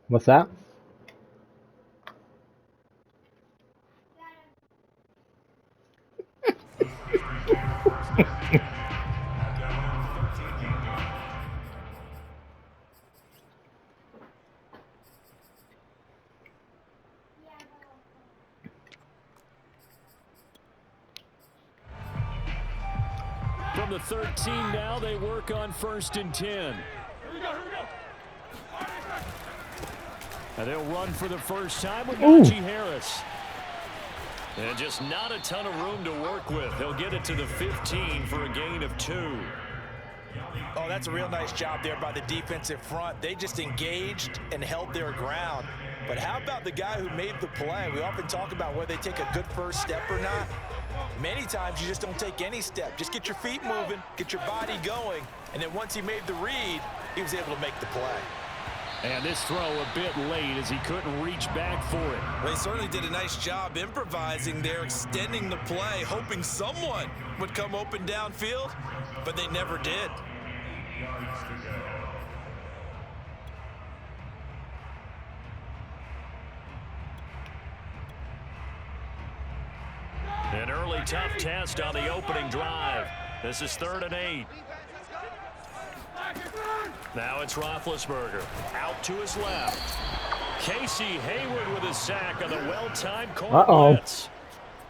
What's that? From the 13 now, they work on 1st and 10. And they'll run for the first time with Najee Harris. And just not a ton of room to work with. He'll get it to the 15 for a gain of 2. Oh, that's a real nice job there by the defensive front. They just engaged and held their ground. But how about the guy who made the play? We often talk about whether they take a good first step or not. Many times you just don't take any step. Just get your feet moving, get your body going, and then once he made the read, he was able to make the play. And this throw a bit late as he couldn't reach back for it. Well, he certainly did a nice job improvising there, extending the play, hoping someone would come open downfield, but they never did. An early tough test on the opening drive. This is 3rd and 8. Now it's Roethlisberger out to his left. Casey Hayward with a sack on the well-timed corner blitz.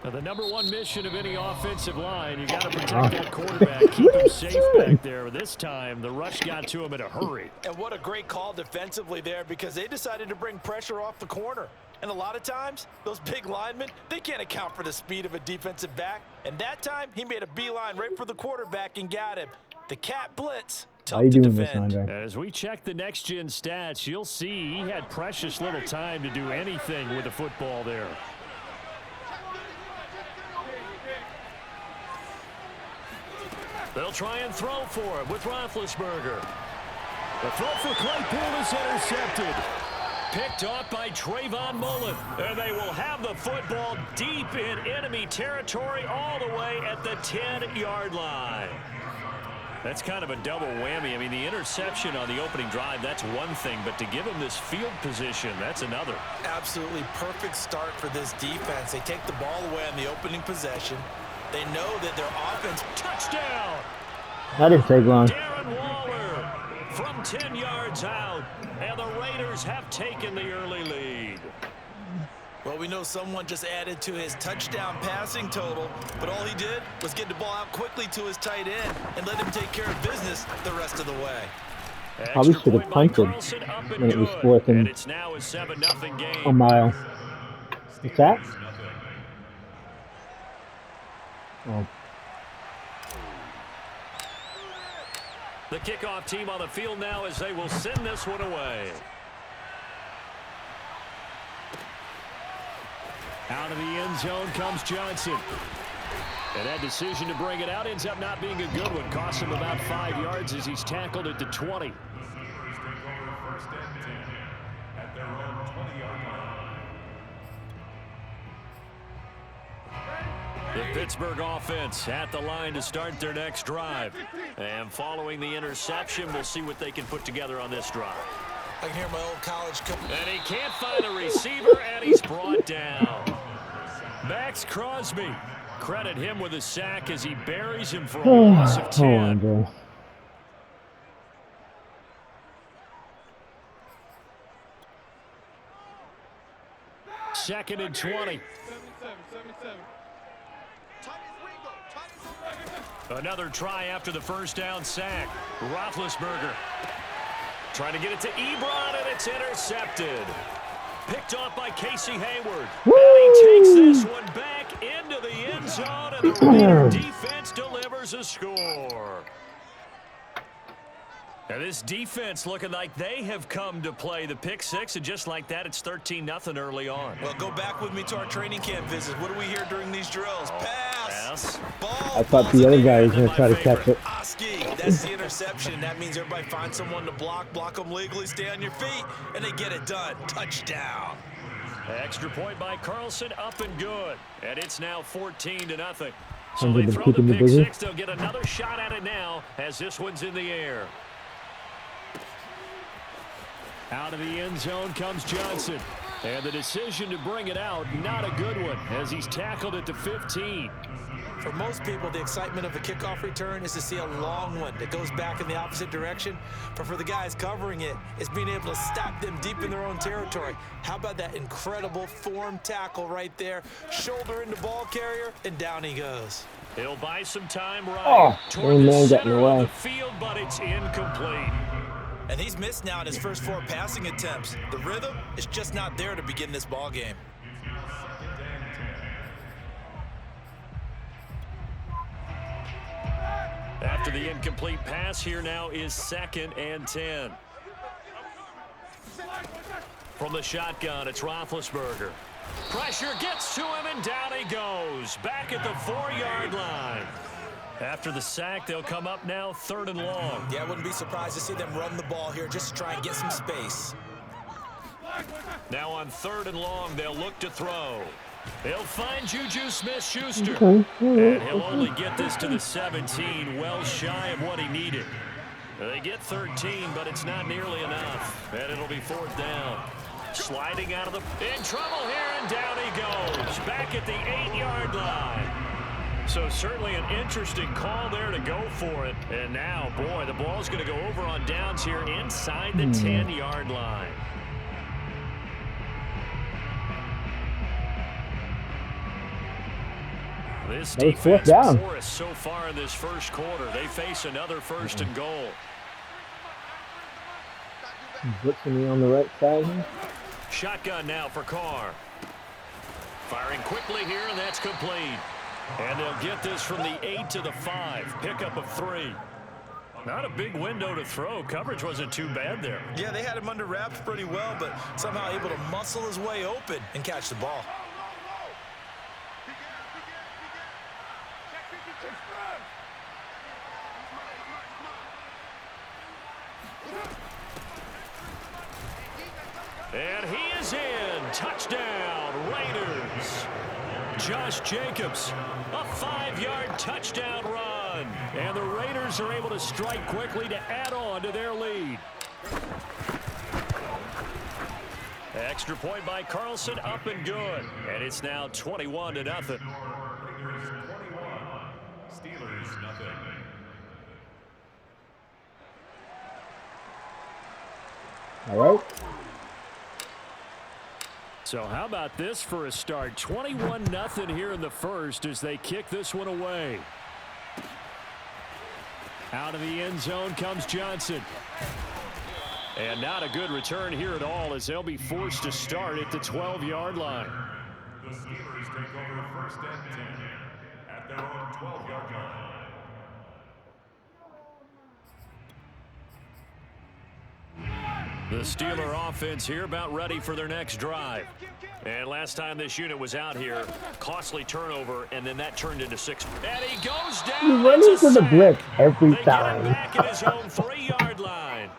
Now the #1 mission of any offensive line, you got to protect that quarterback, keep him safe back there. This time, the rush got to him in a hurry. And what a great call defensively there, because they decided to bring pressure off the corner. And a lot of times, those big linemen, they can't account for the speed of a defensive back. And that time, he made a beeline right for the quarterback and got him. The cat blitz, tough to defend. As we check the next-gen stats, you'll see he had precious little time to do anything with the football there. They'll try and throw for him with Roethlisberger. The throw for Claypool is intercepted. Picked off by Trayvon Mullen. And they will have the football deep in enemy territory all the way at the 10-yard line. That's kind of a double whammy. I mean, the interception on the opening drive, that's one thing. But to give him this field position, that's another. Absolutely perfect start for this defense. They take the ball away on the opening possession. They know that their offense... Touchdown! That didn't take long. Darren Waller from 10 yards out. And the Raiders have taken the early lead. Well, we know someone just added to his touchdown passing total, but all he did was get the ball out quickly to his tight end and let him take care of business the rest of the way. Probably should have punted when it was 4th and it's now a 7-0 game. a mile. What's that? Oh. The kickoff team on the field now as they will send this one away. Out of the end zone comes Johnson. And that decision to bring it out ends up not being a good one. Costs him about 5 yards as he's tackled at the 20. The Pittsburgh offense at the line to start their next drive. And following the interception, we'll see what they can put together on this drive. I can hear my old college coach. And he can't find a receiver, and he's brought down. Max Crosby. Credit him with a sack as he buries him for a loss of 10. Hold on, bro. Second and 20. Another try after the first down sack. Roethlisberger trying to get it to Ebron, and it's intercepted. Picked off by Casey Hayward. Woo! And he takes this one back into the end zone, and the Raider defense delivers a score. And this defense looking like they have come to play the pick six, and just like that, it's 13-0 early on. Well, go back with me to our training camp visit. What do we hear during these drills? Pass. Pass. Ball. I thought the other guy was going to try to catch it. Oski, gets the interception. That means everybody finds someone to block them legally, stay on your feet, and they get it done. Touchdown. Extra point by Carlson, up and good. And it's now 14-0. So And they they've been throw the keeping the pick busy. six. They'll get another shot at it now as this one's in the air. Out of the end zone comes Johnson. And the decision to bring it out, not a good one, as he's tackled it to 15. For most people, the excitement of a kickoff return is to see a long one that goes back in the opposite direction. But for the guys covering it, it's being able to stop them deep in their own territory. How about that incredible form tackle right there? Shoulder into ball carrier, and down he goes. He'll buy some time right Oh, toward the man got in center the of way. the field, but it's incomplete. And he's missed now in his first 4 passing attempts. The rhythm is just not there to begin this ball game. After the incomplete pass, here now is 2nd and 10. From the shotgun, it's Roethlisberger. Pressure gets to him, and down he goes. Back at the 4-yard line. After the sack, they'll come up now 3rd and long. Yeah, I wouldn't be surprised to see them run the ball here just to try and get some space. Now on 3rd and long, they'll look to throw. He'll find Juju Smith-Schuster. Okay. And he'll only get this to the 17, well shy of what he needed. They get 13, but it's not nearly enough. And it'll be 4th down. Sliding out of the... In trouble here, and down he goes. Back at the 8-yard line. So certainly an interesting call there to go for it. And now, boy, the ball's going to go over on downs here inside the 10-yard line. This defense porous so far in this first quarter. They face another 1st and goal. Blitzing me on the right side here. Shotgun now for Carr. Firing quickly here, and that's complete. And they'll get this from the 8 to the 5. Pickup of 3. Not a big window to throw. Coverage wasn't too bad there. Yeah, they had him under wraps pretty well, but somehow able to muscle his way open and catch the ball. And he is in. Touchdown, Raiders. Josh Jacobs, a 5-yard touchdown run. And the Raiders are able to strike quickly to add on to their lead. Extra point by Carlson, up and good. And it's now 21-0. Steelers 0. All right. So how about this for a start? 21-0 here in the first as they kick this one away. Out of the end zone comes Johnson. And not a good return here at all as they'll be forced to start at the 12-yard line. The Steelers take over 1st and 10 at their own 12-yard line. The Steeler offense here about ready for their next drive. And last time this unit was out here, costly turnover, and then that turned into 6. And he goes down. He's running to the blitz every They get him time. back at his own 3-yard line.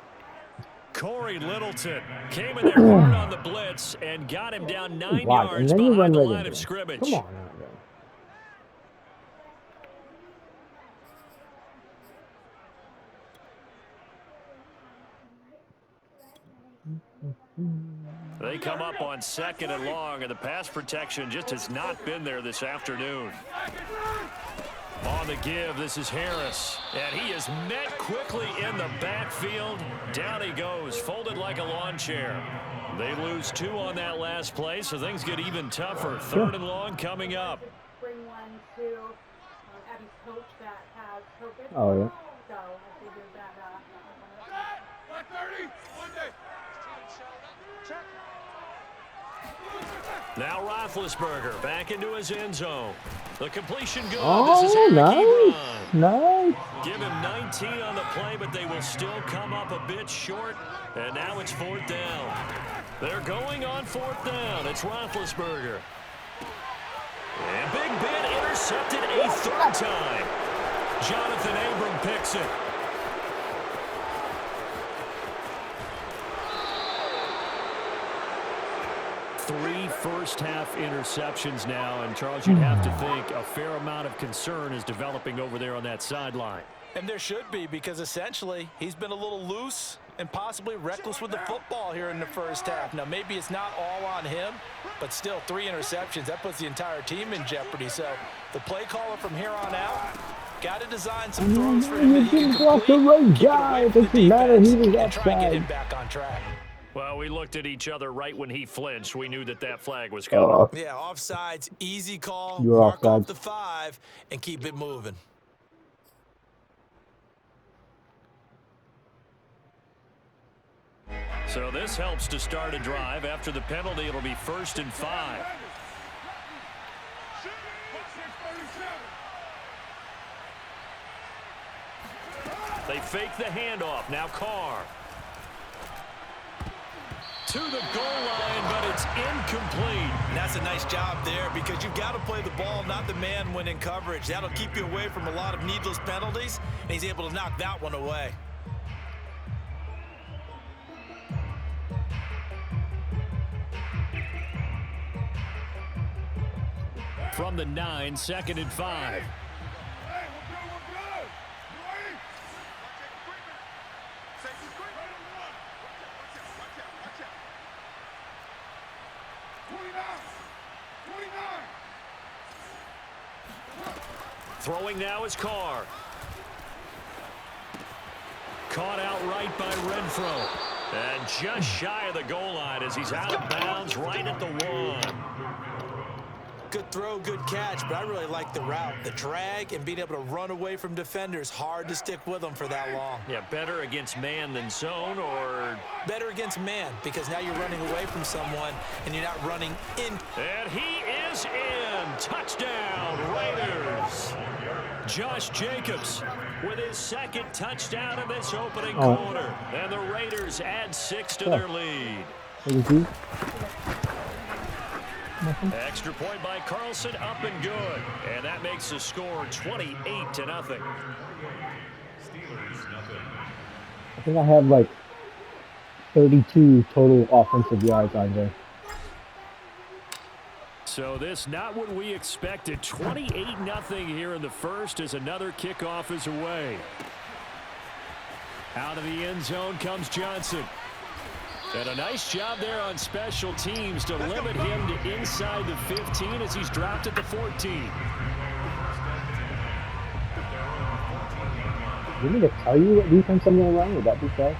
Corey Littleton came in there hard on the blitz and got him down 9 yards and then you behind run the right line into of it. scrimmage. Come on out there. They come up on 2nd and long, and the pass protection just has not been there this afternoon. On the give, this is Harris, and he is met quickly in the backfield. Down he goes, folded like a lawn chair. They lose 2 on that last play, so things get even tougher. 3rd and long coming up. Bring one to Abby's coach that has focus. Oh, yeah. So I figured that. Now Roethlisberger back into his end zone. The completion good. Oh, this is Eric nice. Ebron. Nice. Give him 19 on the play, but they will still come up a bit short. And now it's 4th down. They're going on 4th down. It's Roethlisberger. And Big Ben intercepted a 3rd time. Jonathan Abram picks it. 3 first-half interceptions now, and Charles, you'd have to think a fair amount of concern is developing over there on that sideline. And there should be, because essentially he's been a little loose and possibly reckless with the football here in the first half. Now, maybe it's not all on him, but still 3 interceptions. That puts the entire team in jeopardy. So the play caller from here on out got to design some throws for him that he can complete, keep it away from the defense, and try and get him back on track. Well, we looked at each other right when he flinched. We knew that flag was coming. Yeah, offsides, easy call. You're Mark offsides. off the 5 and keep it moving. So this helps to start a drive. After the penalty, it'll be 1st and 5. They fake the handoff. Now Carr. To the goal line, but it's incomplete. And that's a nice job there, because you've got to play the ball, not the man when in coverage. That'll keep you away from a lot of needless penalties, and he's able to knock that one away. From the 9, 2nd and 5. Throwing now is Carr. Caught out right by Renfro. And just shy of the goal line as he's out of bounds right at the 1. Good throw, good catch, but I really like the route. The drag and being able to run away from defenders. Hard to stick with them for that long. Yeah, better against man than zone, or? Better against man, because now you're running away from someone and you're not running in. And he is in. Touchdown, Raiders. Josh Jacobs with his 2nd touchdown in this opening quarter. And the Raiders add 6 to their lead. Extra point by Carlson, up and good. And that makes the score 28-0. I think I have like 32 total offensive yards on there. So this not what we expected. 28-0 here in the first as another kickoff is away. Out of the end zone comes Johnson. And a nice job there on special teams to limit him to inside the 15 as he's dropped at the 14. Do you need to tell you what defense I'm going to run? Would that be fair?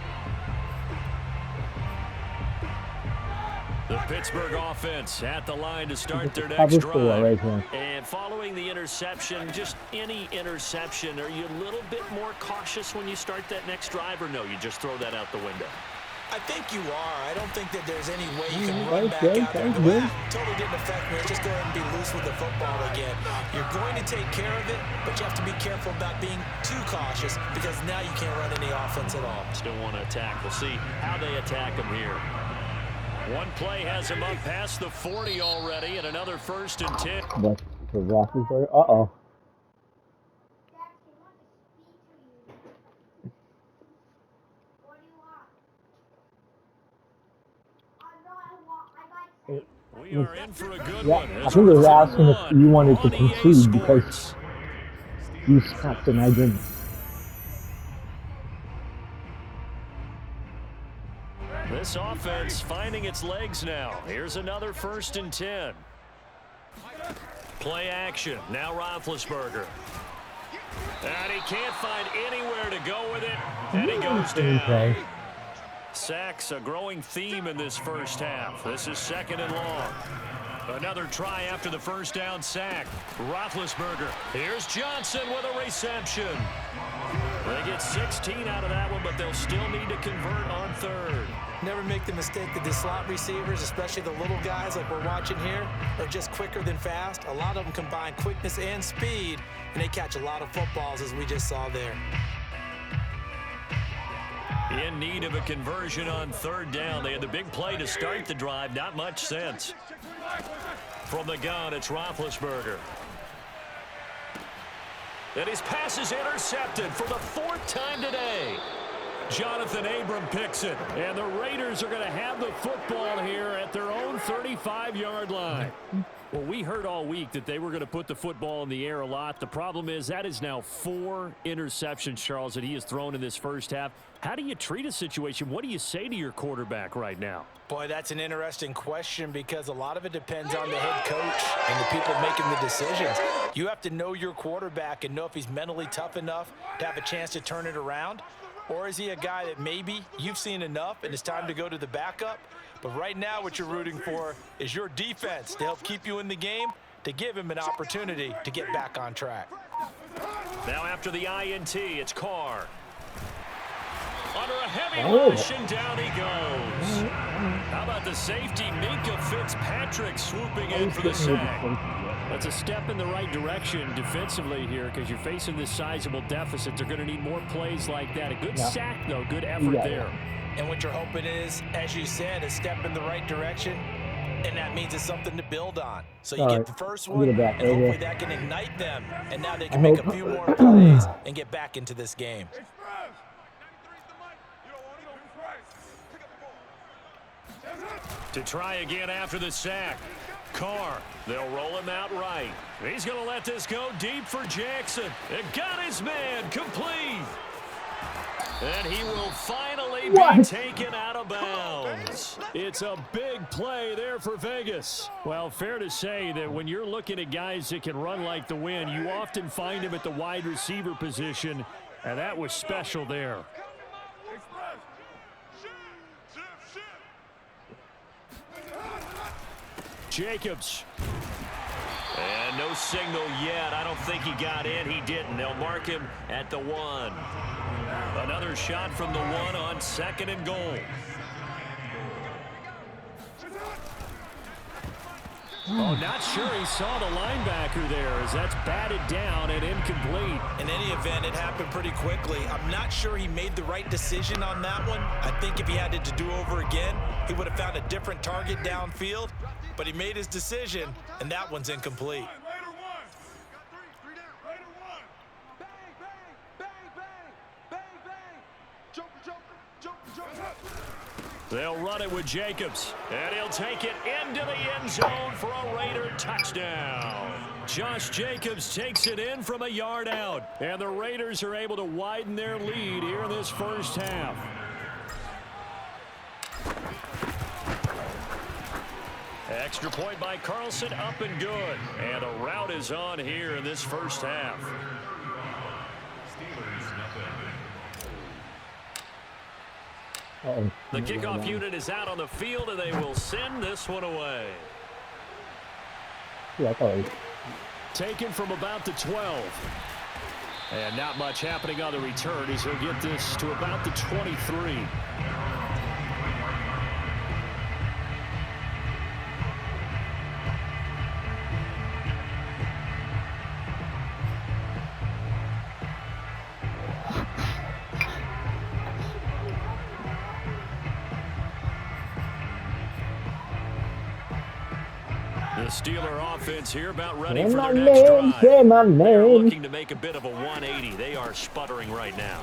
The Pittsburgh offense at the line to start their next drive. Right here. And following the interception, just any interception, are you a little bit more cautious when you start that next drive, or no, you just throw that out the window? I think you are. I don't think that there's any way you can run back out there and go, totally didn't affect me. Let's just go ahead and be loose with the football again. You're going to take care of it, but you have to be careful about being too cautious, because now you can't run any offense at all. Still want to attack. We'll see how they attack him here. One play has him up past the 40 already, and another 1st and 10. But for Roethlisberger, uh-oh. We are in for a good Yeah, one. I think they were asking if you wanted to concede because you snapped and I didn't. This offense finding its legs now. Here's another 1st and 10. Play action. Now Roethlisberger. And he can't find anywhere to go with it. And he goes down. Okay. Sacks a growing theme in this first half. This is 2nd and long. Another try after the first down sack. Roethlisberger. Here's Johnson with a reception. They get 16 out of that one, but they'll still need to convert on 3rd. Never make the mistake that the slot receivers, especially the little guys like we're watching here, are just quicker than fast. A lot of them combine quickness and speed, and they catch a lot of footballs, as we just saw there. In need of a conversion on 3rd down. They had the big play to start the drive. Not much sense. From the gun, it's Roethlisberger. And his pass is intercepted for the 4th time today. Jonathan Abram picks it. And the Raiders are going to have the football here at their own 35-yard line. Well, we heard all week that they were going to put the football in the air a lot. The problem is that is now 4 interceptions, Charles, that he has thrown in this first half. How do you treat a situation? What do you say to your quarterback right now? Boy, that's an interesting question because a lot of it depends on the head coach and the people making the decisions. You have to know your quarterback and know if he's mentally tough enough to have a chance to turn it around. Or is he a guy that maybe you've seen enough and it's time to go to the backup? But right now what you're rooting for is your defense to help keep you in the game, to give him an opportunity to get back on track. Now after the INT, it's Carr. Under a heavy rush, and down he goes. How about the safety, Minka Fitzpatrick, swooping in for the sack? That's a step in the right direction defensively here because you're facing this sizable deficit. They're going to need more plays like that. A good sack, though. Good effort there. And what you're hoping is, as you said, a step in the right direction, and that means it's something to build on. So you get the first one, and hopefully that can ignite them, and now they can make a few more plays and get back into this game. To try again after the sack. Carr, they'll roll him out right. He's going to let this go deep for Jackson. It got his man complete. And he will finally be taken out of bounds. It's a big play there for Vegas. Well, fair to say that when you're looking at guys that can run like the wind, you often find him at the wide receiver position, and that was special there. Jacobs. And no signal yet. I don't think he got in. He didn't. They'll mark him at the 1. Another shot from the 1 on 2nd and goal. Oh, not sure he saw the linebacker there as that's batted down and incomplete. In any event, it happened pretty quickly. I'm not sure he made the right decision on that one. I think if he had it to do over again, he would have found a different target downfield. But he made his decision, and that one's incomplete. They'll run it with Jacobs, and he'll take it into the end zone for a Raider touchdown. Josh Jacobs takes it in from a yard out, and the Raiders are able to widen their lead here in this first half. Extra point by Carlson, up and good. And a route is on here in this first half. The kickoff unit is out on the field, and they will send this one away. Taken from about the 12. And not much happening on the return as he'll get this to about the 23. The Steeler offense here about ready for their next drive. They're looking to make a bit of a 180. They are sputtering right now.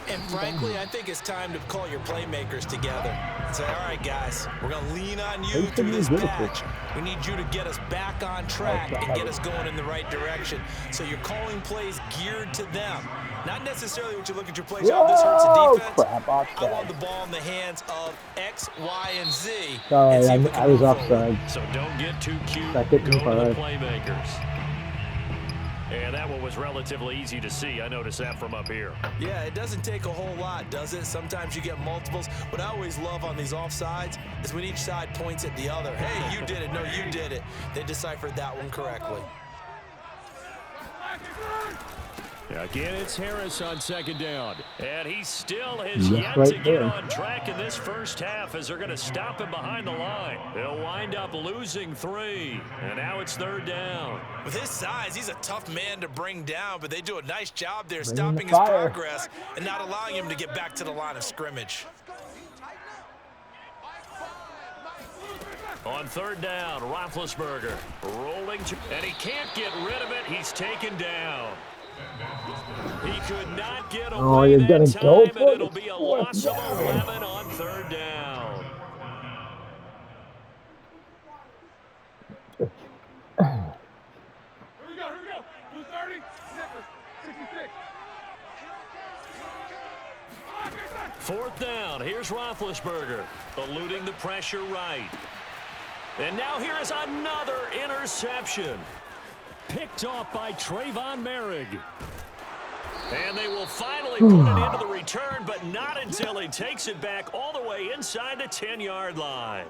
And frankly, I think it's time to call your playmakers together and say, all right, guys, we're going to lean on you through this patch. We need you to get us back on track and get us going in the right direction. So you're calling plays geared to them. Not necessarily what you look at your plays. Oh, this hurts the defense. I want the ball in the hands of X, Y, and Z. Sorry, I was offside. So don't get too cute. Go to the playmakers. And that one was relatively easy to see. I noticed that from up here. Yeah, it doesn't take a whole lot, does it? Sometimes you get multiples. What I always love on these offsides is when each side points at the other. Hey, you did it. No, you did it. They deciphered that one correctly. Again, it's Harris on 2nd down. And he still has yet to get on track in this first half as they're going to stop him behind the line. They'll wind up losing 3. And now it's 3rd down. With his size, he's a tough man to bring down, but they do a nice job there stopping his progress and not allowing him to get back to the line of scrimmage. On 3rd down, Roethlisberger rolling to, and he can't get rid of it. He's taken down. He could not get Oh, away you're that gonna time, go and for it? it'll be a loss of 11 on third down. Here we go. 230, 66. Fourth down. Here's Roethlisberger, eluding the pressure right. And now here is another interception. Picked off by Trayvon Merrick. And they will finally put it into the return, but not until he takes it back all the way inside the 10-yard line.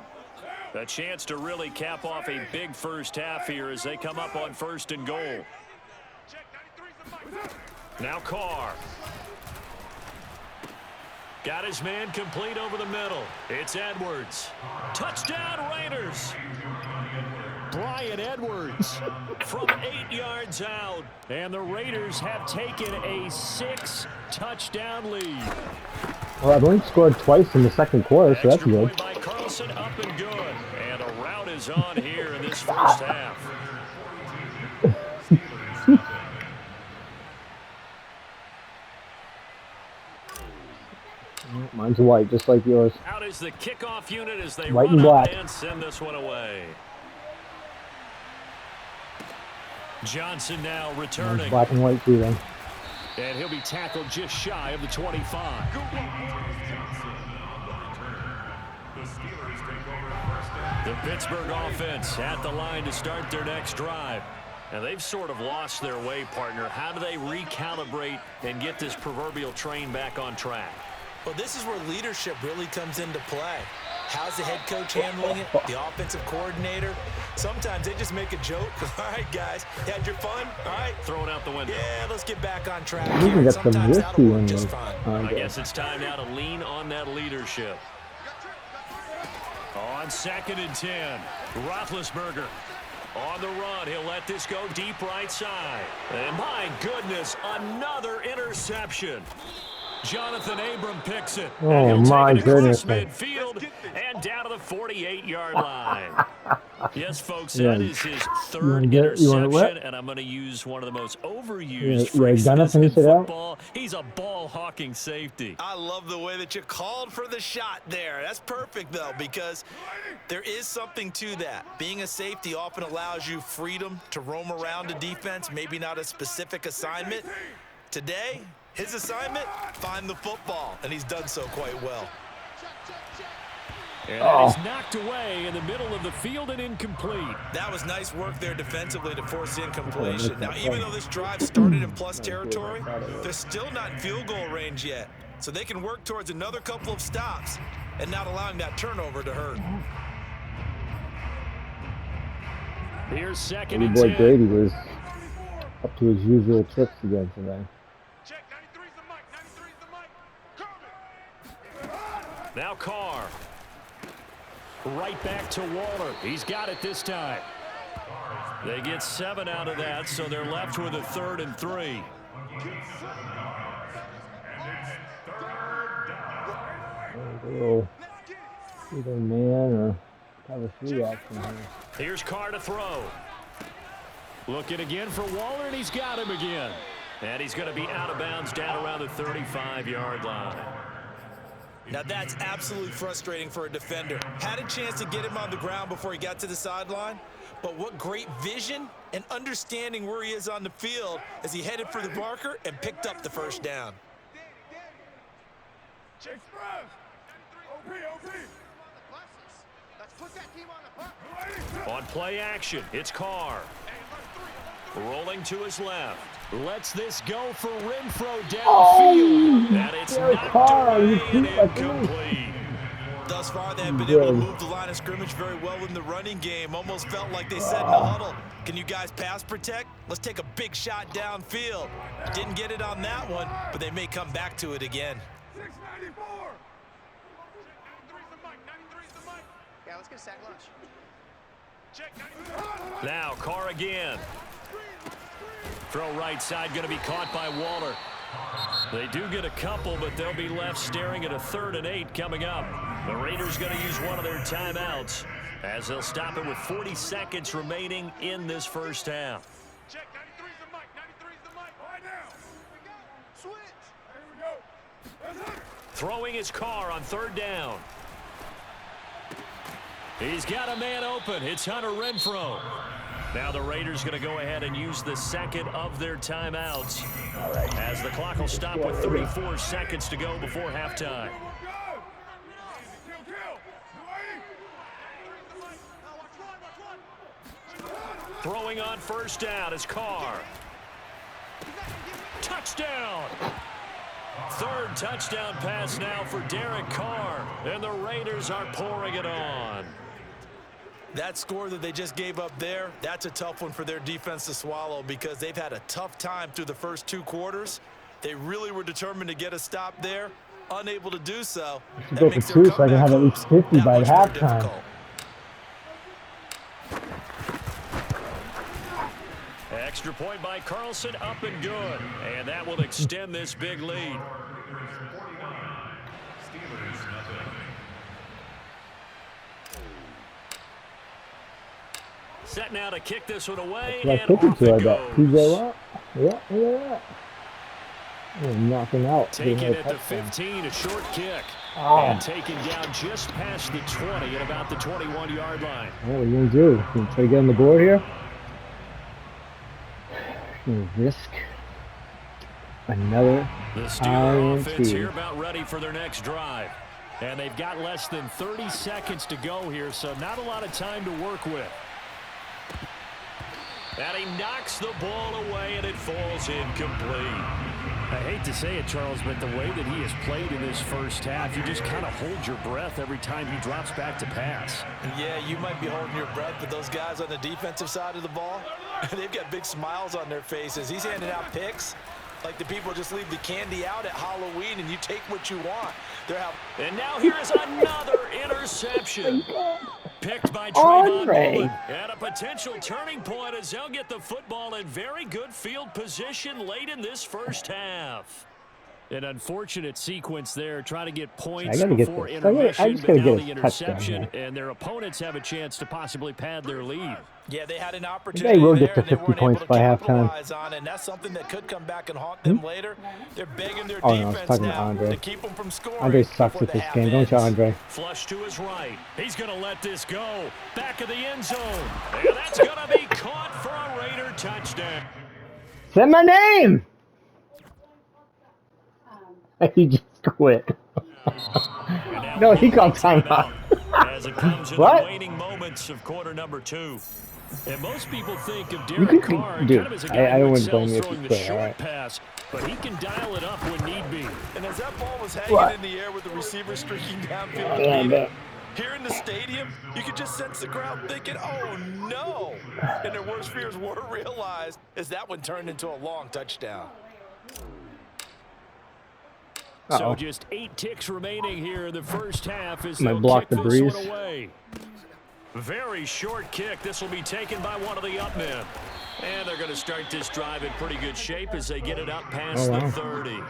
A chance to really cap off a big first half here as they come up on 1st and goal. Now Carr. Got his man complete over the middle. It's Edwards. Touchdown Raiders. Bryan Edwards from 8 yards out. And the Raiders have taken a 6-touchdown lead. Well, I've only scored twice in the second quarter, so that's Extra good. point by Carlson, up and good. And a rout is on here in this first half. Mine's white, just like yours. Out is the kickoff unit as they White run and up black. and send this one away. Johnson now Mine's returning. black and white too, then. And he'll be tackled just shy of the 25. The Pittsburgh offense at the line to start their next drive. And they've sort of lost their way, partner. How do they recalibrate and get this proverbial train back on track? Well, this is where leadership really comes into play. How's the head coach handling it? The offensive coordinator? Sometimes they just make a joke. All right, guys, had your fun? All right. Throw it out the window. Yeah, let's get back on track You here. can get some Sometimes whiskey that'll work in just this. fine. I guess it's time now to lean on that leadership. On 2nd and 10, Roethlisberger on the run. He'll let this go deep right side. And my goodness, another interception. Jonathan Abram picks it. Oh, And he'll my take it across goodness. midfield and down to the 48-yard line. Yes, folks, Yeah. that is his You wanna third get it? You want it interception, wet? and I'm going to use one of the most overused You phrases gonna in finish it out? football. He's a ball-hawking safety. I love the way that you called for the shot there. That's perfect, though, because there is something to that. Being a safety often allows you freedom to roam around a defense, maybe not a specific assignment. Today, his assignment, find the football, and he's done so quite well. And that is knocked away in the middle of the field and incomplete. That was nice work there defensively to force the incompletion. Now, even though this drive started in plus territory, they're still not in field goal range yet. So they can work towards another couple of stops and not allowing that turnover to hurt. Here's 2nd Your and boy 10. Brady was up to his usual tricks again today. Check, 93's the mic. Now Carr. Right back to Waller. He's got it this time. They get 7 out of that, so they're left with a 3rd and 3. Little either man or cover 3 action here. Here's Carr to throw. Looking again for Waller, and he's got him again. And he's going to be out of bounds down around the 35-yard line. Now that's absolutely frustrating for a defender. Had a chance to get him on the ground before he got to the sideline, but what great vision and understanding where he is on the field as he headed for the marker and picked up the first down. Express. OP. Let's put that team on the puck. On play action, it's Carr. Rolling to his left. Lets this go for Renfro downfield. And it's knocked Carr, away you and keep that incomplete. Thus far, they have been able to move the line of scrimmage very well in the running game. Almost felt like they said in the huddle, can you guys pass protect? Let's take a big shot downfield. Didn't get it on that one, but they may come back to it again. 694. 93's the mic. Yeah, let's get a sack lunch. Check, 93. Now Carr again. Throw right side, going to be caught by Waller. They do get a couple, but they'll be left staring at a 3rd and 8 coming up. The Raiders going to use one of their timeouts as they'll stop it with 40 seconds remaining in this first half. Check, 93's the mic. 93's the mic. Right now. Throwing his car on 3rd down. He's got a man open. It's Hunter Renfrow. Now the Raiders going to go ahead and use the second of their timeouts. As the clock will stop with 34 seconds to go before halftime. Throwing on 1st down is Carr. Touchdown! 3rd touchdown pass now for Derek Carr. And the Raiders are pouring it on. That score that they just gave up there, that's a tough one for their defense to swallow because they've had a tough time through the first 2 quarters. They really were determined to get a stop there, unable to do so. That go for 2 so I can have at least 50 by halftime. Extra point by Carlson, up and good. And that will extend this big lead. Set now to kick this one away. Like 52, I bet. TJ Watt? Yeah, look at that. Knocking out. Taking it to 15, a short kick. Oh. And taken down just past the 20 at about the 21-yard line. What are you going to do? You try to get on the board here? Risk another The Steelers offense here about ready for their next drive. And they've got less than 30 seconds to go here, so not a lot of time to work with. And he knocks the ball away, and it falls incomplete. I hate to say it, Charles, but the way that he has played in this first half, you just kind of hold your breath every time he drops back to pass. Yeah, you might be holding your breath, but those guys on the defensive side of the ball, they've got big smiles on their faces. He's handing out picks like the people just leave the candy out at Halloween and you take what you want. And now here is another interception. Picked by Trayvon Mullen. And a potential turning point as they'll get the football in very good field position late in this first half. An unfortunate sequence there, trying to get points before intermission, but now the the interception, and their opponents have a chance to possibly pad their lead. Yeah, they had an opportunity. They will get to 50 points by halftime. And that's something that could come back and haunt them later. They're begging their defense now to keep them from scoring. Andre sucks at this game, don't you, Andre? Flush to his right. He's going to let this go. Back of the end zone. And that's going to be caught for a Raider touchdown. Say my name! He just quit. No, he called timeout. As it comes in the waning moments of quarter number 2. And most people think of Derek Carr kind of as a guy who excels throwing the short pass, but he can dial it up when need be. And as that ball was hanging in the air with the receiver streaking downfield, here in the stadium, you could just sense the crowd thinking, oh no! And their worst fears were realized as that one turned into a long touchdown. So just 8 ticks remaining here in the first half as they block the breeze. Away. Very short kick. This will be taken by one of the up men. And they're going to start this drive in pretty good shape as they get it up past the 30.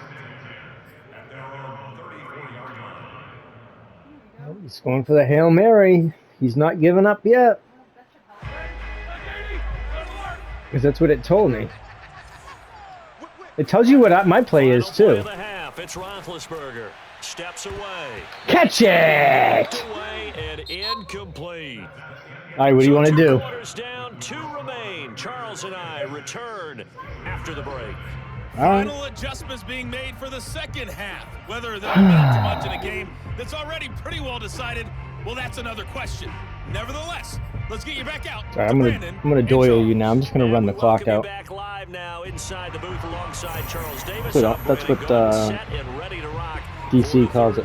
He's going for the Hail Mary. He's not giving up yet. Because that's what it told me. It tells you what my play is, too. It's Roethlisberger. Steps away. Catch it! Away and incomplete. All right, what do you want to do? Quarters down, 2 remain. Charles and I return after the break. Final adjustments being made for the second half. Whether they'll mean too much in a game that's already pretty well decided, well, that's another question. Nevertheless, let's get you back out. All right, I'm gonna Doyle you now. I'm just gonna run the clock out. Back live now inside the booth alongside Charles Davis. That's what DC calls it.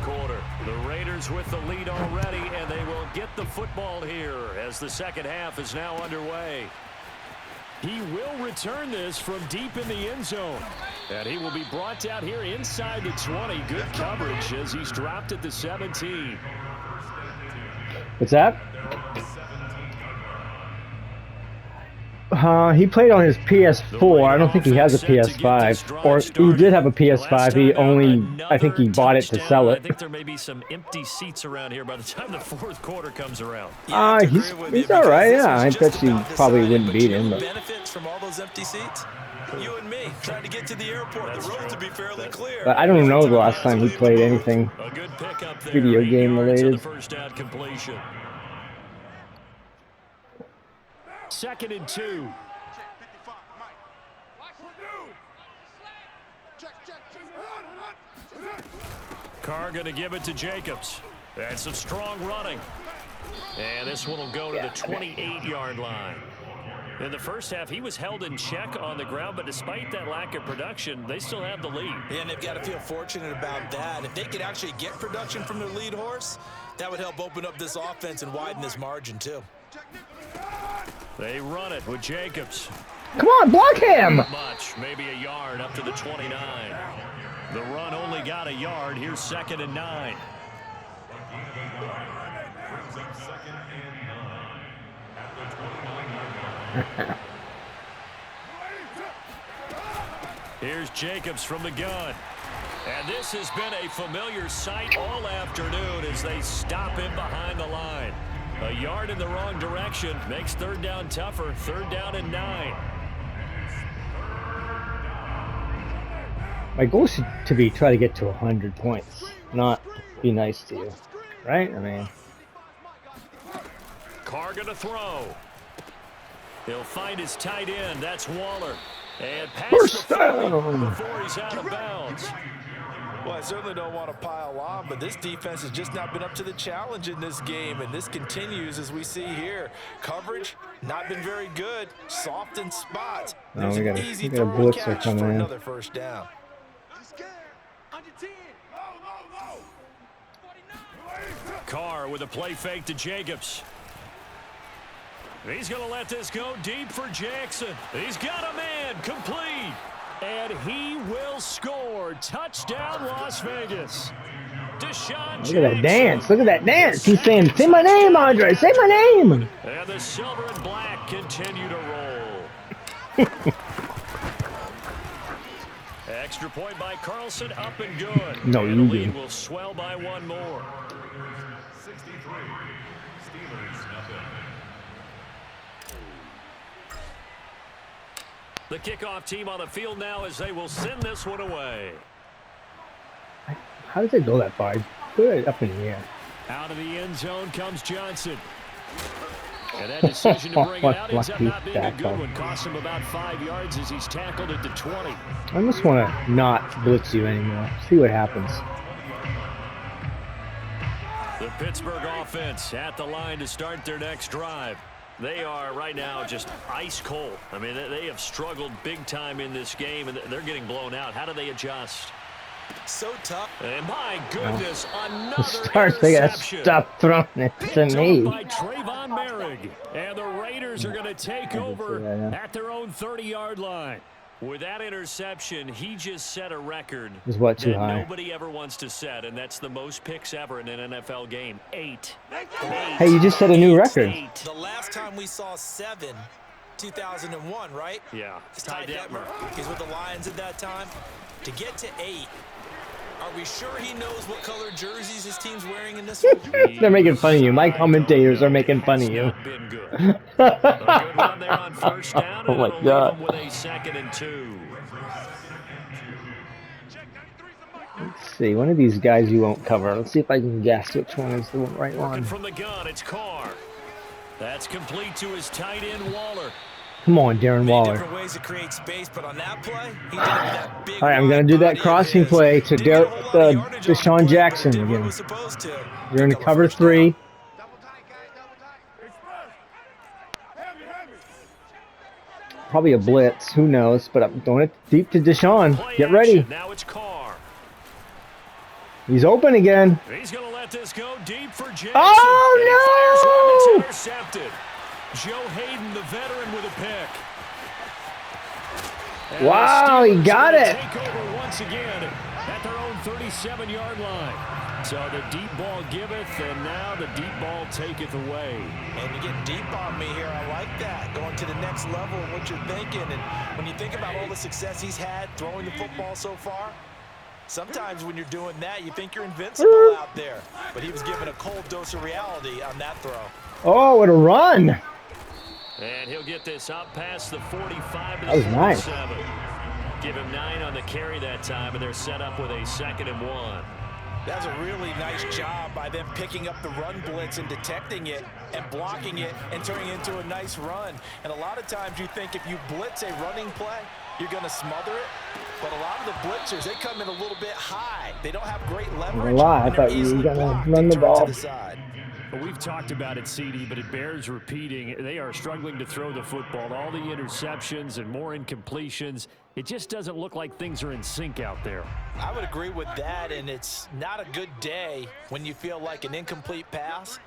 The Raiders with the lead already, and they will get the football here as the second half is now underway. He will return this from deep in the end zone. And he will be brought down here inside the 20. Good coverage as he's dropped at the 17. What's that? He played on his PS4. I don't think he has a PS5. Or he did have a PS5. He only, I think he bought it to sell it. I think there may be some empty seats around here by the time the fourth quarter comes around. He's all right, yeah. I bet you probably wouldn't beat him. But. Benefits from all those empty seats? You and me trying to get to the airport. The road to be fairly clear. But I don't know the last time he played anything A good pickup there. video 8 game yards on the related. first down completion. 2nd and 2. Carr going to give it to Jacobs. That's some strong running. And this one will go to the 28-yard line. In the first half, he was held in check on the ground, but despite that lack of production, they still have the lead. Yeah, and they've got to feel fortunate about that. If they could actually get production from their lead horse, that would help open up this offense and widen this margin, too. They run it with Jacobs. Come on, block him! Not much, maybe a yard up to the 29. The run only got a yard. Here's 2nd and 9. Here's Jacobs from the gun. And this has been a familiar sight all afternoon as they stop him behind the line. A yard in the wrong direction makes 3rd down tougher. 3rd down and 9. My goal should to be try to get to 100 points, not be nice to you, right? I mean, Carr going to throw. He'll find his tight end. That's Waller. And pass first the 40 down. before he's out of bounds. Well, I certainly don't want to pile on, but this defense has just not been up to the challenge in this game, and this continues as we see here. Coverage, not been very good. Soft in spots. There's an easy throw and catch for another first down. Carr with a play fake to Jacobs. He's going to let this go deep for Jackson. He's got a man, complete. And he will score. Touchdown, Las Vegas. Deshaun look at that dance. Look at that dance. He's saying, say my name, Andre. Say my name. And the silver and black continue to roll. Extra point by Carlson, up and good. No, and the you lead do. will swell by 1 more. 63. Steelers nothing. The kickoff team on the field now as they will send this one away. How did they go that far? Good, up in the air. Out of the end zone comes Johnson. And that decision to bring it out ends up not being a good one. Cost him about 5 yards as he's tackled at the 20. I just want to not blitz you anymore. See what happens. The Pittsburgh offense at the line to start their next drive. They are right now just ice cold. I mean, they have struggled big time in this game, and they're getting blown out. How do they adjust? So tough. And my goodness, another Starts, they gotta interception. stop throwing it to Picked up me. by Trayvon Merrick. And the Raiders are going to take over at their own 30-yard line. With that interception, he just set a record Is what, too that high? nobody ever wants to set, and that's the most picks ever in an NFL game. 8. Hey, you just set a new record. 8. The last time we saw 7, 2001, right? Yeah, It's Ty Detmer. He's with the Lions at that time. To get to 8, are we sure he knows what color jerseys his team's wearing in this one? They're making fun of you. My commentators are making fun of you. Not been good. A good run there on first down, Oh and my it'll leave God. them with a 2nd and 2. Let's see. One of these guys you won't cover. Let's see if I can guess which one is the right Working one. from the gun, it's Carr. That's complete to his tight end, Waller. Come on, Darren Many Waller. different ways to create space, but on that play, he did it with that big All right, I'm going to do that wide crossing body of play his. to Didn't get a whole lot of yardage on the Deshaun play, Jackson but it did what it again. was supposed to. You're in Pick up a cover first 3. down. Probably a blitz. Who knows? But I'm throwing it deep to Deshaun. Play Get ready. action. Now it's Carr. He's open again. He's going to let this go deep for Jackson. Oh, And no! he fires one that's intercepted. Joe Hayden, the veteran, with a pick. And Wow, the he Steelers got gonna it. Take over once again at their own 37-yard line. So the deep ball giveth, and now the deep ball taketh away. And you get deep on me here. I like that. Going to the next level of what you're thinking. And when you think about all the success he's had throwing the football so far, sometimes when you're doing that, you think you're invincible out there. But he was given a cold dose of reality on that throw. Oh, what a run. And he'll get this up past the 45 to the That was nice. 47. Give him 9 on the carry that time, and they're set up with a 2nd and 1. That's a really nice job by them picking up the run blitz and detecting it and blocking it and turning it into a nice run. And a lot of times you think if you blitz a running play, you're going to smother it. But a lot of the blitzers, they come in a little bit high. They don't have great leverage. I thought you were going to run the ball. Well, we've talked about it, CD, but it bears repeating. They are struggling to throw the football. All the interceptions and more incompletions. It just doesn't look like things are in sync out there. I would agree with that, and it's not a good day when you feel like an incomplete pass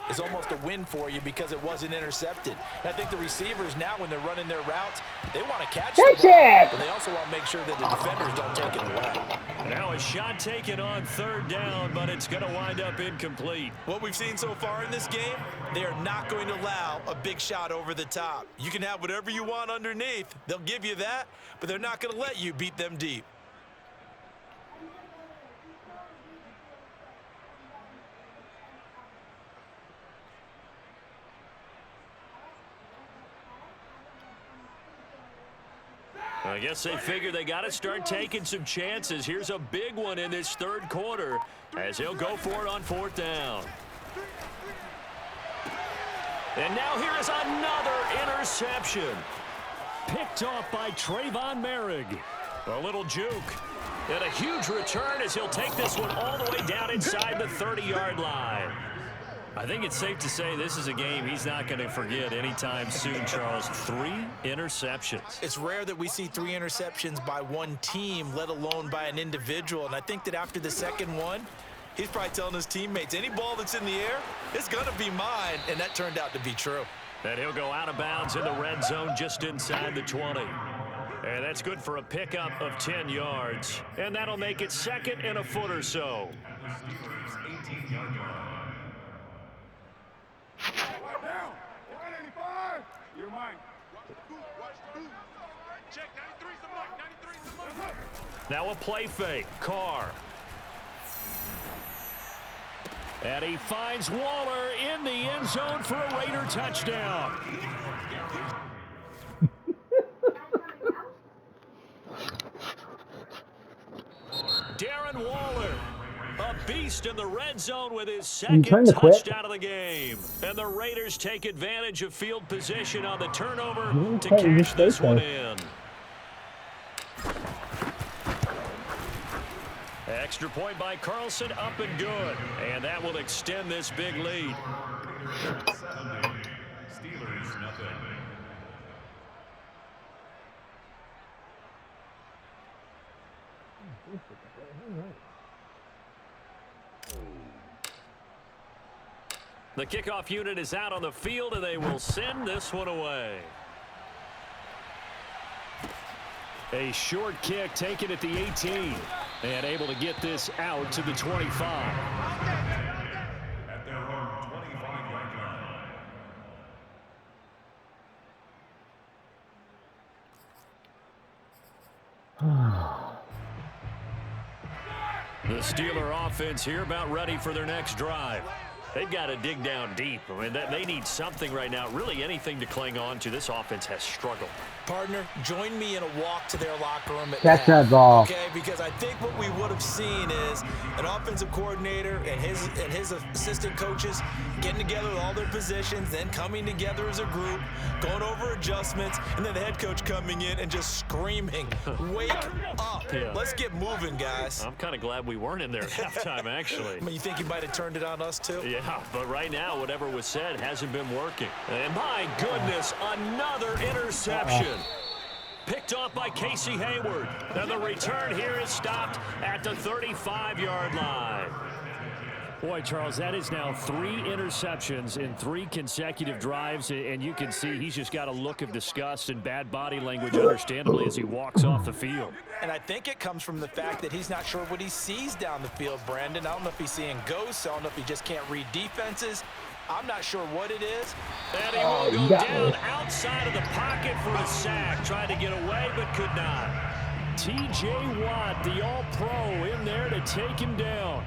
is almost a win for you because it wasn't intercepted. And I think the receivers now, when they're running their routes, they want to catch the ball, but they also want to make sure that the defenders don't take it away. Now a shot taken on 3rd down, but it's going to wind up incomplete. What we've seen so far in this game, they are not going to allow a big shot over the top. You can have whatever you want underneath. They'll give you that, but they're not going to let you beat them deep. I guess they figure they got to start taking some chances. Here's a big one in this 3rd quarter as he'll go for it on 4th down. And now here is another interception. Picked off by Trayvon Merrick. A little juke. And a huge return as he'll take this one all the way down inside the 30-yard line. I think it's safe to say this is a game he's not going to forget anytime soon, Charles. 3 interceptions. It's rare that we see 3 interceptions by one team, let alone by an individual. And I think that after the 2nd one, he's probably telling his teammates, any ball that's in the air, it's going to be mine. And that turned out to be true. And he'll go out of bounds in the red zone just inside the 20. And that's good for a pickup of 10 yards. And that'll make it 2nd and a foot or so. Now a play fake. Carr. And he finds Waller in the end zone for a Raider touchdown. Darren Waller, a beast in the red zone with his 2nd touchdown of the game. And the Raiders take advantage of field position on the turnover to cash this one in. Extra point by Carlson, up and good. And that will extend this big lead. Steelers nothing. The kickoff unit is out on the field, and they will send this one away. A short kick taken at the 18 and able to get this out to the 25. At their own 25-yard line. The Steeler offense here about ready for their next drive. They've got to dig down deep. I mean, they need something right now, really anything to cling on to. This offense has struggled. Partner, join me in a walk to their locker room at Catch that ball. Okay, because I think what we would have seen is an offensive coordinator and his assistant coaches getting together with all their positions, then coming together as a group, going over adjustments, and then the head coach coming in and just screaming, "Wake up! Yeah. Let's get moving, guys." I'm kind of glad we weren't in there at halftime, actually. I mean, you think he might have turned it on us too? Yeah, but right now, whatever was said hasn't been working. And my goodness, another interception. Picked off by Casey Hayward. And the return here is stopped at the 35-yard line. Boy, Charles, that is now 3 interceptions in 3 consecutive drives, and you can see he's just got a look of disgust and bad body language, understandably, as he walks off the field. And I think it comes from the fact that he's not sure what he sees down the field, Brandon. I don't know if he's seeing ghosts. I don't know if he just can't read defenses. I'm not sure what it is. And he will go down outside of the pocket for a sack. Tried to get away, but could not. T.J. Watt, the All-Pro, in there to take him down.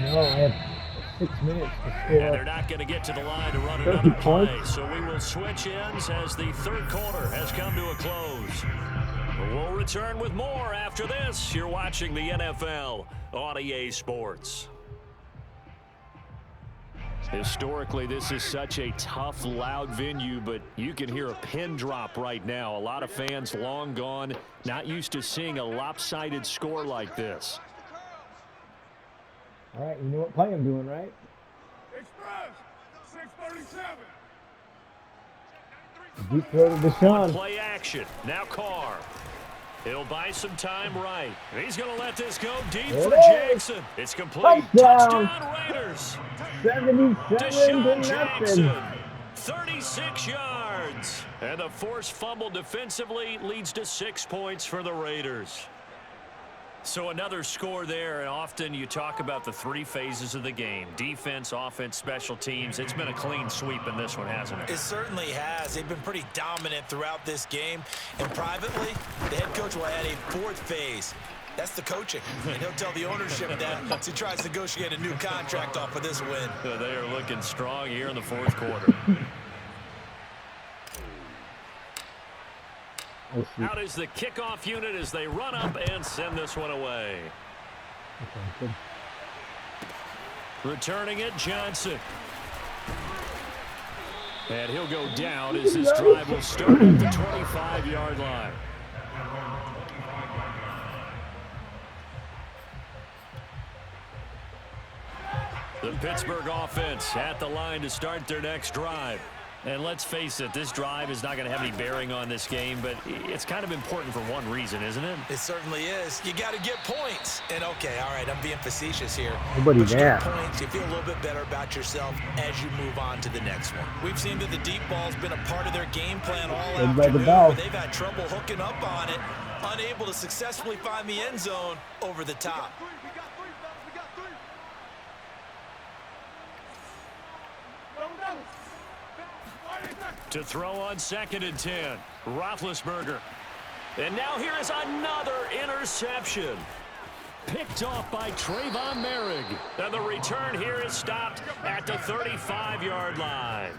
No, I have 6 minutes to And score. they're not going to get to the line to run 30 another play. points. So we will switch ends as the third quarter has come to a close. We'll return with more after this. You're watching the NFL on EA Sports. Historically, this is such a tough, loud venue, but you can hear a pin drop right now. A lot of fans long gone, not used to seeing a lopsided score like this. All right, you know what play I'm doing, right? Express 637. Deep throw to Deshaun. Play action. Now Carr. He'll buy some time right. He's going to let this go deep for Jackson. It's complete. Touchdown. Touchdown Raiders. 77 Deshaun to Jackson, nothing. 36 yards. And the forced fumble defensively leads to 6 points for the Raiders. So another score there, and often you talk about the 3 phases of the game. Defense, offense, special teams. It's been a clean sweep in this one, hasn't it? It certainly has. They've been pretty dominant throughout this game. And privately, the head coach will add a 4th phase. That's the coaching. And he'll tell the ownership that once he tries to negotiate a new contract off of this win. They are looking strong here in the 4th quarter. Out is the kickoff unit as they run up and send this one away. Okay, Returning it, Johnson. And he'll go down as this drive will start at the 25-yard line. The Pittsburgh offense at the line to start their next drive. And let's face it, this drive is not going to have any bearing on this game, but it's kind of important for one reason, isn't it? It certainly is. You got to get points. And, okay, all right, I'm being facetious here. Nobody but you there. get points, you feel a little bit better about yourself as you move on to the next one. We've seen that the deep ball's been a part of their game plan all afternoon, but they've had trouble hooking up on it, unable to successfully find the end zone over the top. To throw on 2nd and 10, Roethlisberger. And now here is another interception. Picked off by Trayvon Merrick. And the return here is stopped at the 35-yard line.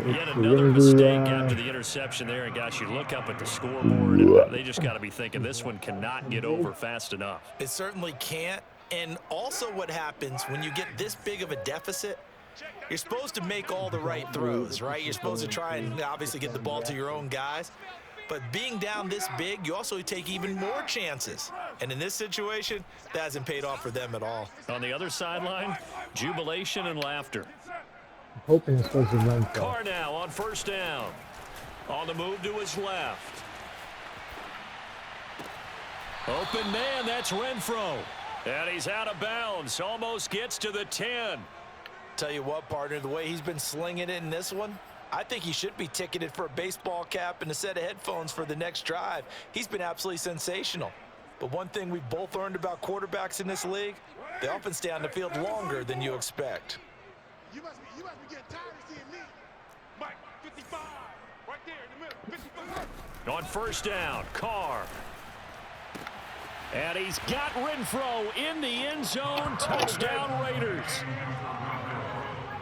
Yet another mistake after the interception there. And, gosh, you look up at the scoreboard, and they just got to be thinking this one cannot get over fast enough. It certainly can't. And also what happens when you get this big of a deficit, you're supposed to make all the right throws, right? You're supposed to try and obviously get the ball to your own guys. But being down this big, you also take even more chances. And in this situation, that hasn't paid off for them at all. On the other sideline, jubilation and laughter. I'm hoping it's supposed to run. Carr now on 1st down. On the move to his left. Open man, that's Renfro. And he's out of bounds. Almost gets to the 10. Tell you what, partner, the way he's been slinging it in this one, I think he should be ticketed for a baseball cap and a set of headphones for the next drive. He's been absolutely sensational. But one thing we've both learned about quarterbacks in this league, they often stay on the field longer than you expect. You must be getting tired of seeing me. Mike, 55, right there in the middle, 55. On 1st down, Carr. And he's got Renfro in the end zone. Touchdown Raiders.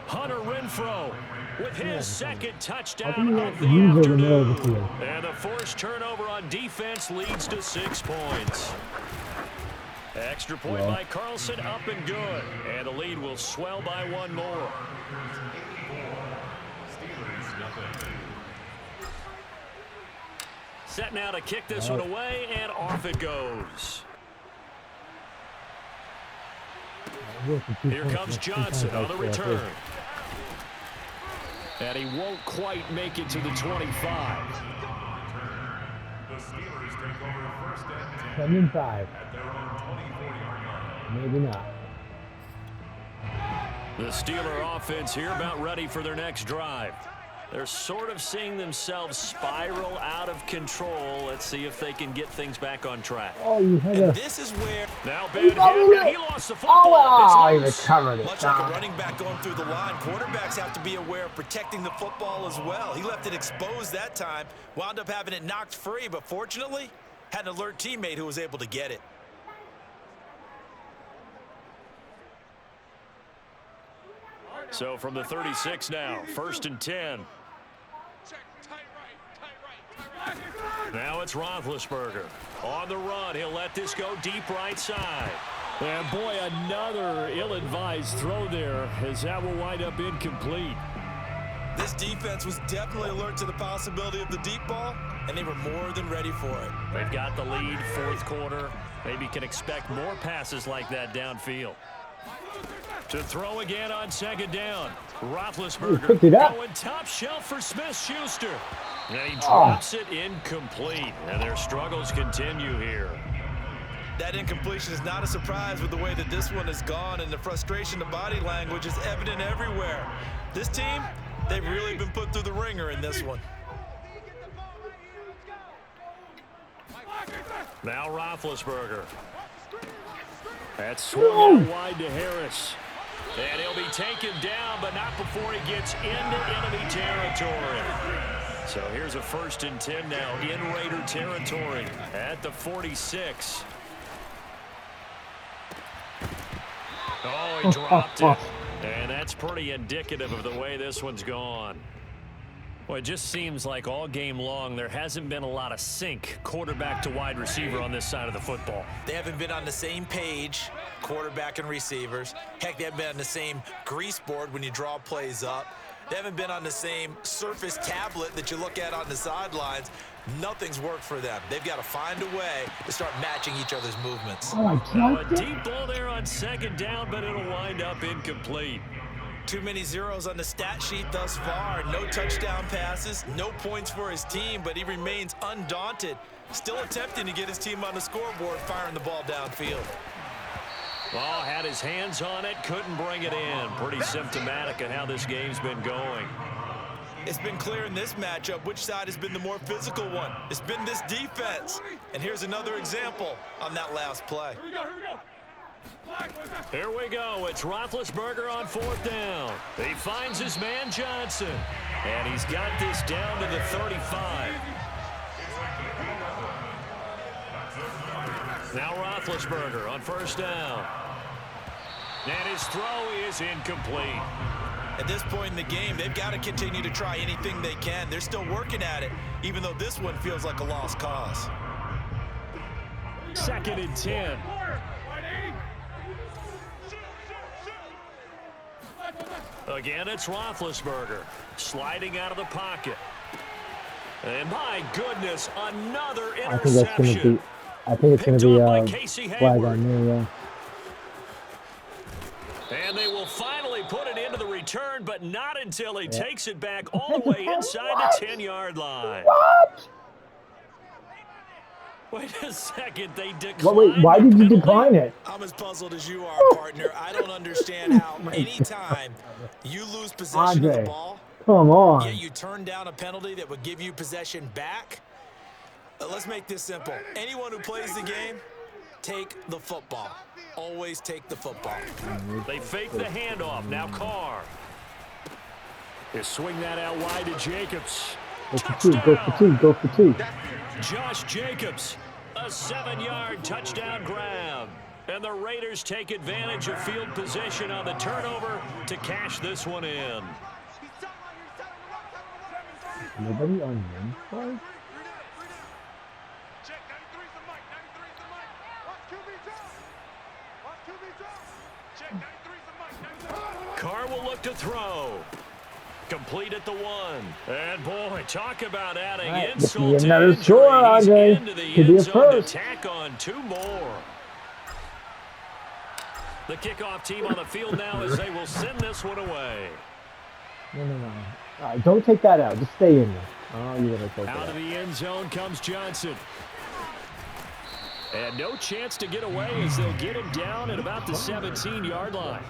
Hunter Renfro with his 2nd touchdown of the afternoon. And the forced turnover on defense leads to 6 points. Extra point by Carlson, up and good. And the lead will swell by 1 more. Set now to kick this one away, and off it goes. Here comes Johnson on the return. And he won't quite make it to the 25. The Steelers take over 1st and 10 7 and 5. at their own 24-yard line. Maybe not. The Steeler offense here about ready for their next drive. They're sort of seeing themselves spiral out of control. Let's see if they can get things back on track. Oh, you had And a... this is where, Now Ben Hinn, he lost the football. Oh, he It's loose. recovered it. much like a running back going through the line, quarterbacks have to be aware of protecting the football as well. He left it exposed that time, wound up having it knocked free, but fortunately, had an alert teammate who was able to get it. So from the 36 now, 1st and 10. Now it's Roethlisberger. On the run, he'll let this go deep right side. And boy, another ill-advised throw there, as that will wind up incomplete. This defense was definitely alert to the possibility of the deep ball, and they were more than ready for it. They've got the lead, 4th quarter. Maybe can expect more passes like that downfield. To throw again on 2nd down. Roethlisberger going top shelf for Smith-Schuster. And he drops it incomplete. And their struggles continue here. That incompletion is not a surprise with the way that this one has gone, and the frustration, the body language is evident everywhere. This team, they've really been put through the ringer in this one. Now Roethlisberger. That's swung out wide to Harris. And he'll be taken down, but not before he gets into enemy territory. So here's a 1st and 10 now in Raider territory at the 46. Oh, he dropped it. And that's pretty indicative of the way this one's gone. Well, it just seems like all game long there hasn't been a lot of sync quarterback to wide receiver on this side of the football. They haven't been on the same page, quarterback and receivers. Heck, they haven't been on the same grease board when you draw plays up. They haven't been on the same surface tablet that you look at on the sidelines. Nothing's worked for them. They've got to find a way to start matching each other's movements. Now a deep ball there on 2nd down, but it'll wind up incomplete. Too many zeros on the stat sheet thus far. No touchdown passes, no points for his team, but he remains undaunted. Still attempting to get his team on the scoreboard, firing the ball downfield. Well, had his hands on it, couldn't bring it in. Pretty symptomatic of how this game's been going. It's been clear in this matchup which side has been the more physical one. It's been this defense. And here's another example on that last play. Here we go. It's Roethlisberger on 4th down. He finds his man Johnson. And he's got this down to the 35. Now Roethlisberger on 1st down. And his throw is incomplete. At this point in the game, they've got to continue to try anything they can. They're still working at it, even though this one feels like a lost cause. 2nd and 10. Again, it's Roethlisberger sliding out of the pocket. And my goodness, another interception. I think it's going to be flag on me, yeah. And they will finally put it into the return, but not until he takes it back all the way inside the 10-yard line. What? Wait a second, they declined. Well, wait, why did you decline it? I'm as puzzled as you are, partner. I don't understand how anytime you lose possession of the ball, come on. yet you turn down a penalty that would give you possession back. Let's make this simple. Anyone who plays the game, take the football. Always take the football. They fake the handoff. Now Carr. They swing that out wide to Jacobs. Go for two. Josh Jacobs, a 7-yard touchdown grab. And the Raiders take advantage of field position on the turnover to cash this one in. Nobody on men's side? Carr will look to throw. Complete at the 1. And boy, talk about adding insult to another injury. score, He's Andre. into the Could be end a zone first. to tack on 2 more. The kickoff team on the field now as they will send this one away. No. All right, don't take that out. Just stay in there. Oh, you gotta take Out of the end zone comes Johnson. And no chance to get away as they'll get him down at about the 17-yard line.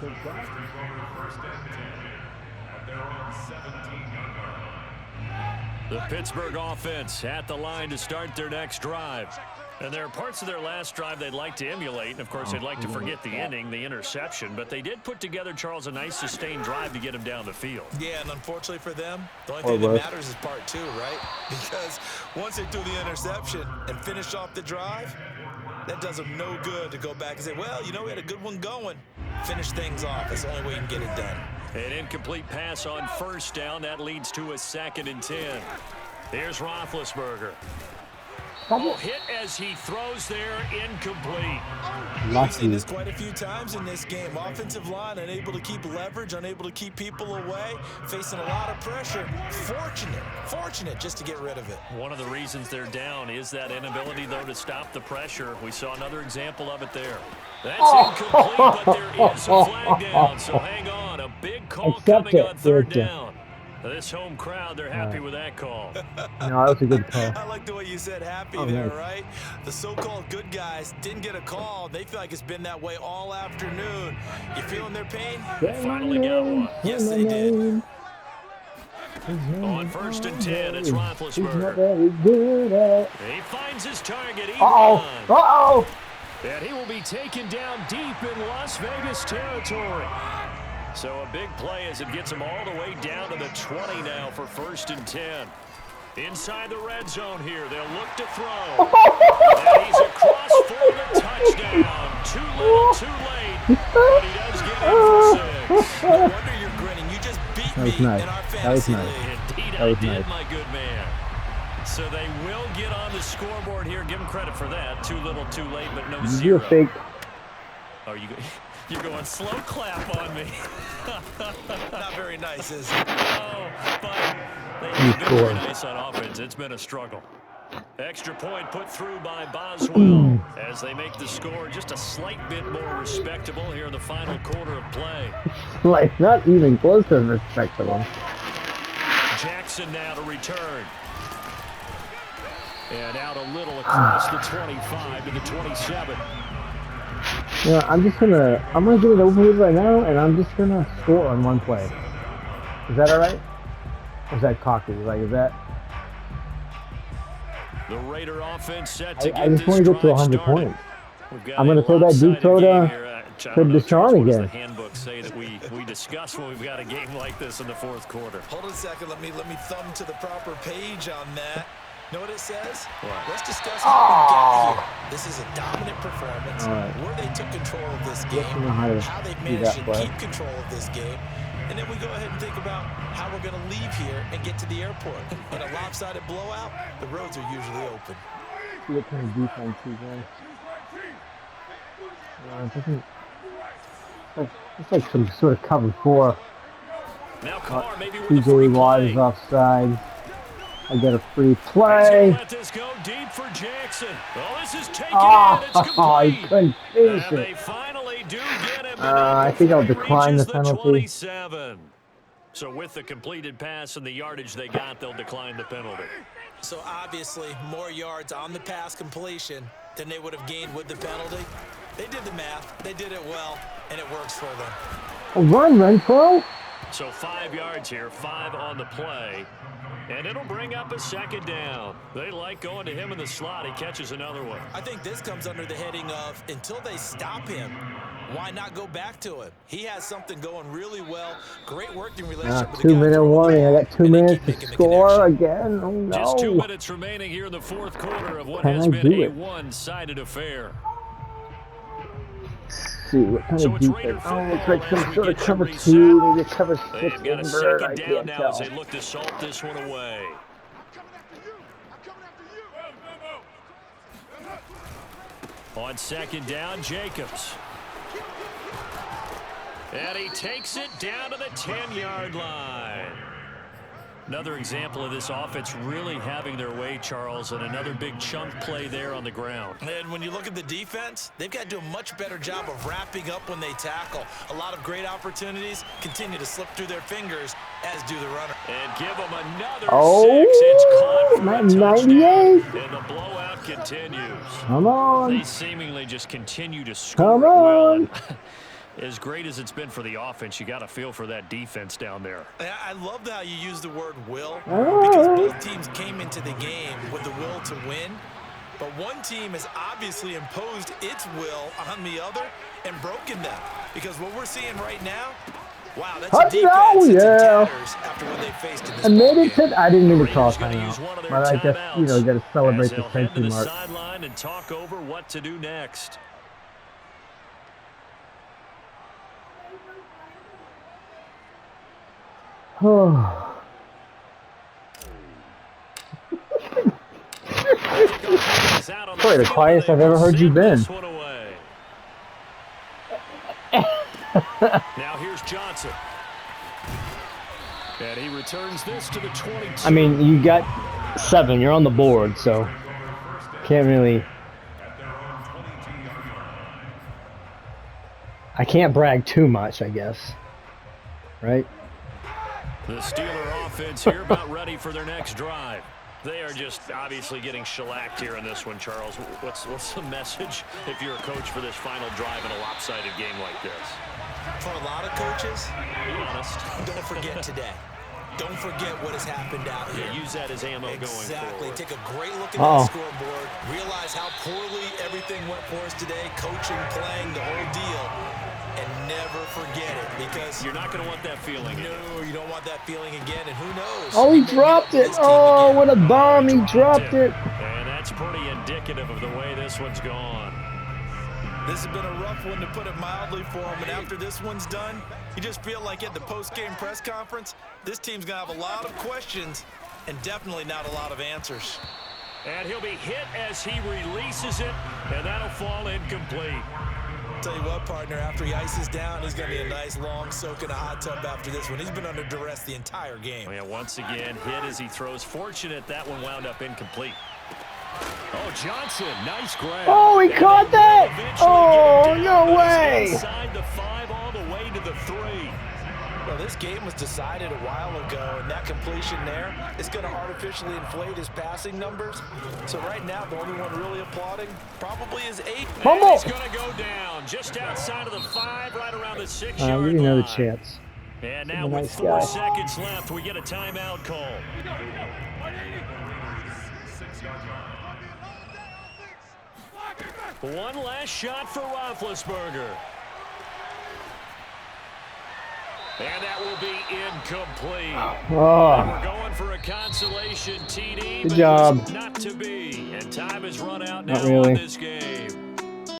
The Pittsburgh offense at the line to start their next drive. And there are parts of their last drive they'd like to emulate. And, of course, they'd like to forget the ending, the interception. But they did put together, Charles, a nice sustained drive to get him down the field. Yeah, and unfortunately for them, the only thing that matters is part 2, right? Because once they do the interception and finish off the drive, that does them no good to go back and say, well, you know, we had a good one going. Finish things off. That's the only way you can get it done. An incomplete pass on first down. That leads to a 2nd and 10. Here's Roethlisberger. Oh, hit as he throws there, incomplete. We've seen this quite a few times in this game. Offensive line unable to keep leverage, unable to keep people away, facing a lot of pressure. Fortunate just to get rid of it. One of the reasons they're down is that inability, though, to stop the pressure. We saw another example of it there. That's incomplete, but there is a flag down, so hang on. A big call coming on 3rd down. This home crowd, they're happy with that call. No, that was a good call. I like the way you said happy there, right? The so-called good guys didn't get a call. They feel like it's been that way all afternoon. You feeling their pain? They finally got one. Yes, they did. On 1st and 10, it's Roethlisberger. He finds his target. Uh-oh. And he will be taken down deep in Las Vegas territory. So a big play as it gets him all the way down to the 20 now for 1st and 10. Inside the red zone here, they'll look to throw. And he's across for the touchdown. Too little, too late. But he does get in for 6. No wonder you're grinning. You just beat me in our fantasy league. Indeed, I did, my good man. So they will get on the scoreboard here. Give them credit for that. Too little, too late, but no 0. You're fake. Oh, you're going slow clap on me. Not very nice, is it? Oh, but they've been very nice on offense. It's been a struggle. Extra point put through by Boswell as they make the score just a slight bit more respectable here in the final quarter of play. Like, not even close to respectable. Jackson now to return. And out a little across the 25 to the 27. Yeah, I'm gonna get it over with right now, and I'm just gonna score on one play. Is that all right? Or is that cocky? Like, is that? The Raider offense set to I just want to get to 100 points. I'm gonna throw that deep throw to Deshaun again. The handbook say that we discuss when we've got a game like this in the 4th quarter. Hold on a second. Let me thumb to the proper page on that. Know what it says? What? Let's discuss how we got here. This is a dominant performance. Where they took control of this game, how they managed to keep control of this game, and then we go ahead and think about how we're going to leave here and get to the airport. In a lopsided blowout, the roads are usually open. See what kind of defense he's in. It doesn't. It's like some sort of cover 4. Now Carr maybe with the TJ Watt is offside. I get a free play. Let this go deep for Jackson. Oh, this is taken in. It's complete. I couldn't finish and it. they finally do get him. I think I'll decline the penalty. 27. So with the completed pass and the yardage they got, they'll decline the penalty. So obviously more yards on the pass completion than they would have gained with the penalty. They did the math. They did it well, and it works for them. A run, Renfro. So 5 yards here, 5 on the play. And it'll bring up a 2nd down. They like going to him in the slot. He catches another one. I think this comes under the heading of until they stop him, why not go back to him? He has something going really well. Great working relationship with the guy. 2-minute warning. I got 2 minutes to score again. Oh, no. Just 2 minutes remaining here in the 4th quarter of what has been a one-sided affair. See what kind of defense. Oh, it's like some sort of cover 2, maybe cover 6. They've got a 2nd down now as they look to salt this one away. On 2nd down, Jacobs. And he takes it down to the 10-yard line. Another example of this offense really having their way, Charles, and another big chunk play there on the ground. And when you look at the defense, they've got to do a much better job of wrapping up when they tackle. A lot of great opportunities continue to slip through their fingers, as do the runner. And give them another 6. It's caught for a touchdown, and the blowout continues. Come on. They seemingly just continue to score well. As great as it's been for the offense, you got to feel for that defense down there. I love how you use the word will, because both teams came into the game with the will to win. But one team has obviously imposed its will on the other and broken them. Because what we're seeing right now, wow, that's a defense that's in tatters after what they faced in this game. I didn't mean to call timeout, but I guess, you got to celebrate the century mark. Sideline and talk over what to do next. Oh. Probably the quietest I've ever heard you been. Now here's Johnson. And he returns this to the 22. I mean, you got 7. You're on the board, so can't really. I can't brag too much, I guess. Right? The Steeler offense here about ready for their next drive. They are just obviously getting shellacked here in this one, Charles. What's the message if you're a coach for this final drive in a lopsided game like this? For a lot of coaches, be honest. Don't forget today. Don't forget what has happened out here. Yeah, use that as ammo going forward. Exactly. Take a great look at that scoreboard. Realize how poorly everything went for us today. Coaching, playing, the whole deal. And never forget it, because you're not going to want that feeling again. No, you don't want that feeling again, and who knows? Oh, he dropped it. Oh, what a bomb. He dropped it. And that's pretty indicative of the way this one's gone. This has been a rough one, to put it mildly, for him, and after this one's done, you just feel like at the post-game press conference, this team's going to have a lot of questions and definitely not a lot of answers. And he'll be hit as he releases it, and that'll fall incomplete. Tell you what, partner, after he ices down, he's going to be a nice long soak in a hot tub after this one. He's been under duress the entire game. Oh, yeah, once again, hit as he throws. Fortunate that one wound up incomplete. Oh, Johnson, nice grab. Oh, he caught that. Oh, no way. Inside the 5 all the way to the 3. Well, this game was decided a while ago, and that completion there is going to artificially inflate his passing numbers. So right now, the only one really applauding probably is 8. Fumble. He's going to go down just outside of the 5, right around the 6-yard line. Another chance. And now with 4 seconds left, we get a timeout call. One last shot for Roethlisberger. And that will be incomplete. Oh. And we're going for a consolation TD. Good job. Not to be. And time has run out now Not really. on this game.